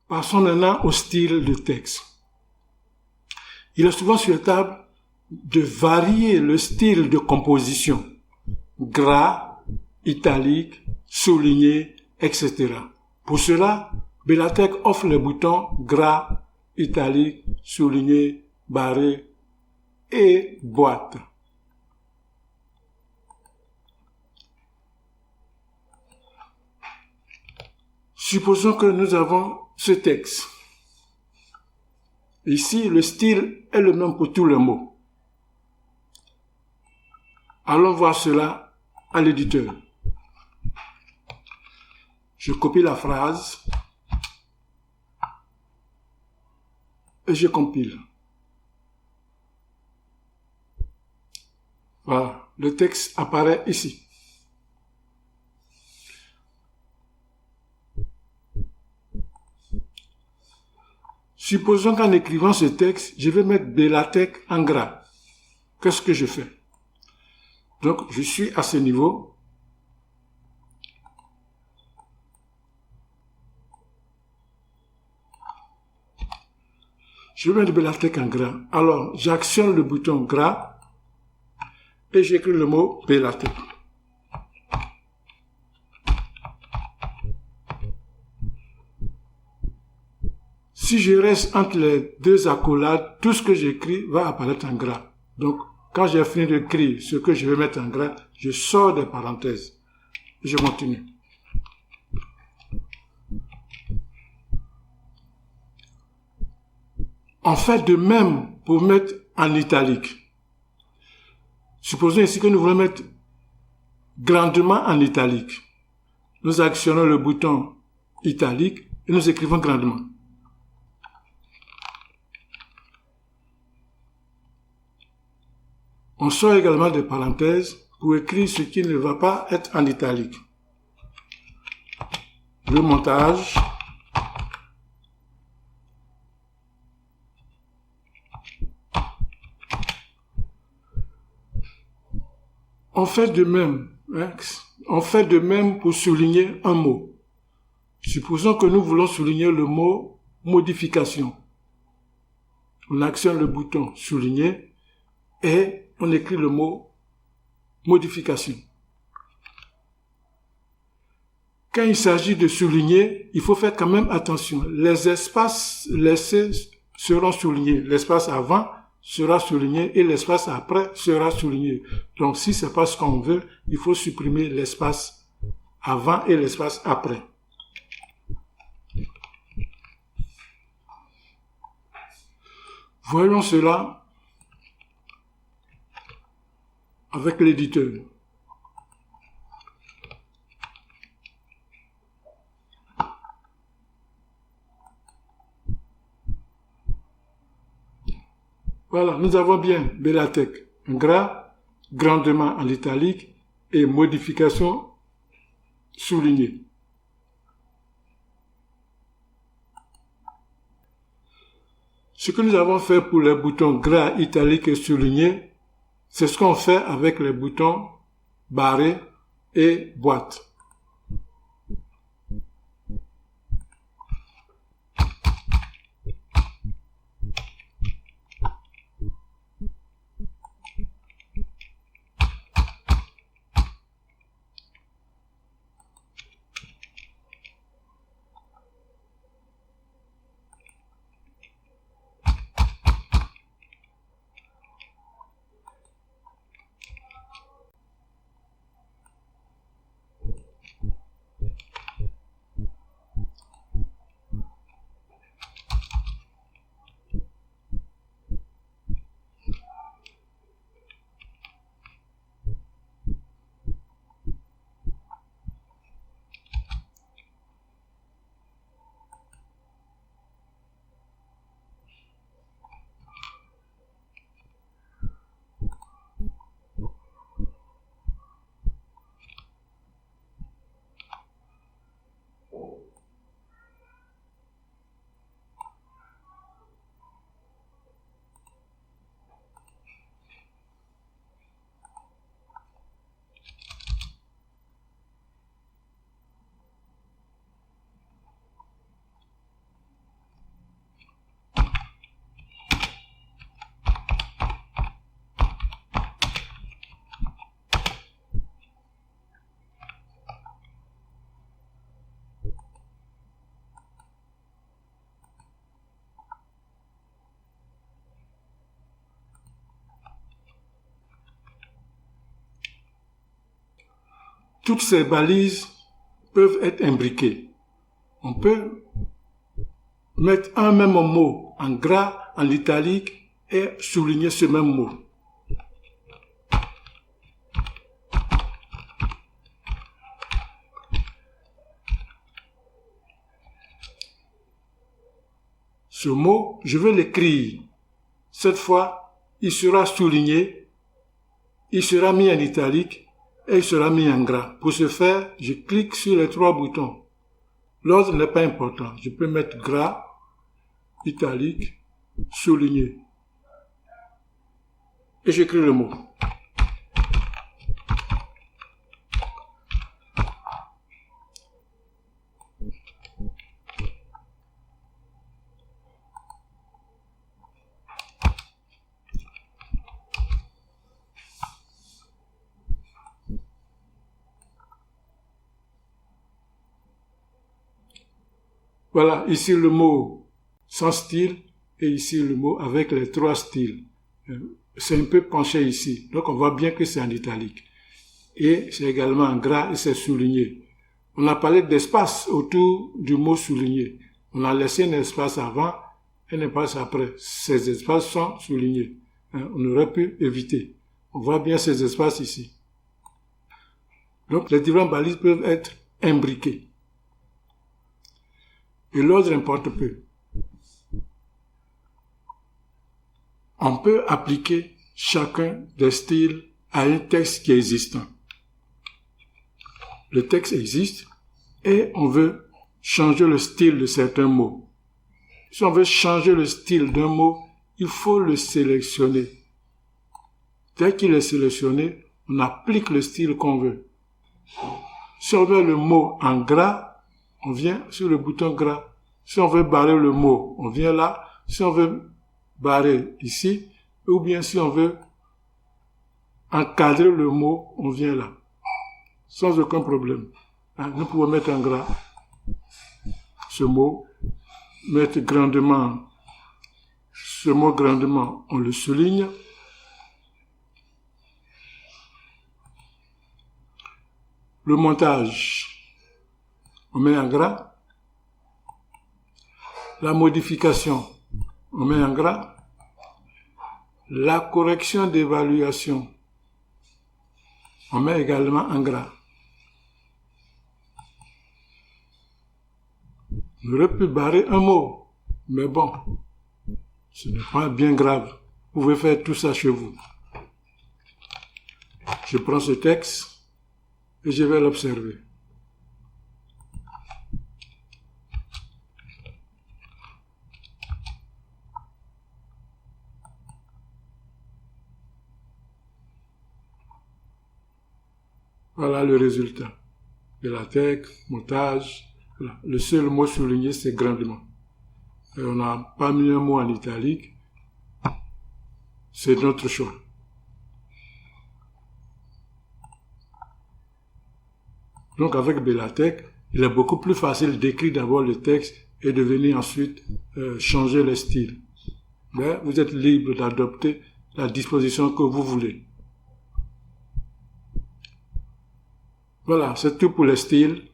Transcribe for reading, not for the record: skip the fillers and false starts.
Passons maintenant au style de texte. Il est souvent souhaitable de varier le style de composition, gras, italique, souligné, etc. Pour cela, Bellatek offre les boutons gras, italique, souligné, barré et boîte. Supposons que nous avons ce texte. Ici, le style est le même pour tous les mots. Allons voir cela à l'éditeur. Je copie la phrase et je compile. Voilà, le texte apparaît ici. Supposons qu'en écrivant ce texte, je vais mettre Bellatek en gras. Qu'est-ce que je fais? Donc, je suis à ce niveau. Je vais mettre Bellatek en gras. Alors, j'actionne le bouton gras et j'écris le mot Bellatek. Si je reste entre les deux accolades, tout ce que j'écris va apparaître en gras. Donc, quand j'ai fini d'écrire ce que je vais mettre en gras, je sors des parenthèses. Je continue. On fait de même pour mettre en italique. Supposons ici que nous voulons mettre grandement en italique. Nous actionnons le bouton italique et nous écrivons grandement. On sort également des parenthèses pour écrire ce qui ne va pas être en italique. Le montage. On fait de même. On fait de même pour souligner un mot. Supposons que nous voulons souligner le mot modification. On actionne le bouton souligner et on écrit le mot modification. Quand il s'agit de souligner, il faut faire quand même attention. Les espaces laissés seront soulignés. L'espace avant sera souligné et l'espace après sera souligné. Donc, si ce n'est pas ce qu'on veut, il faut supprimer l'espace avant et l'espace après. Voyons cela avec l'éditeur. Voilà, nous avons bien Bellatek, un gras, grandement en italique et modification soulignée. Ce que nous avons fait pour les boutons gras, italique et souligné, c'est ce qu'on fait avec les boutons barré et boîte. toutes ces balises peuvent être imbriquées. On peut mettre un même mot en gras, en italique et souligner ce même mot. Ce mot, je vais l'écrire. Cette fois, il sera souligné, il sera mis en italique et il sera mis en gras. Pour ce faire, je clique sur les 3 boutons. L'ordre n'est pas important. Je peux mettre gras, italique, souligné. Et j'écris le mot. Voilà, ici le mot sans style et ici le mot avec les 3 styles. C'est un peu penché ici, donc on voit bien que c'est en italique. Et c'est également en gras et c'est souligné. On a parlé d'espace autour du mot souligné. On a laissé un espace avant et un espace après. Ces espaces sont soulignés. On aurait pu éviter. On voit bien ces espaces ici. Donc les différentes balises peuvent être imbriquées. Et l'ordre importe peu. On peut appliquer chacun des styles à un texte qui est existant. Le texte existe et on veut changer le style de certains mots. Si on veut changer le style d'un mot, il faut le sélectionner. Dès qu'il est sélectionné, on applique le style qu'on veut. Si on veut le mot en gras, on vient sur le bouton gras. Si on veut barrer le mot, on vient là. Si on veut barrer ici, ou bien si on veut encadrer le mot, on vient là. Sans aucun problème. Nous pouvons mettre en gras ce mot, mettre grandement, ce mot grandement, on le souligne. Le montage, on met en gras. La modification, on met en gras. La correction d'évaluation, on met également en gras. On aurait pu barrer un mot, mais bon, ce n'est pas bien grave. Vous pouvez faire tout ça chez vous. Je prends ce texte et je vais l'observer. Voilà le résultat. Bellatek, montage. Voilà. Le seul mot souligné, c'est grandement. Et on n'a pas mis un mot en italique. C'est notre choix. Donc avec Bellatek, il est beaucoup plus facile d'écrire d'abord le texte et de venir ensuite changer le style. Mais vous êtes libre d'adopter la disposition que vous voulez. Voilà, c'est tout pour les styles.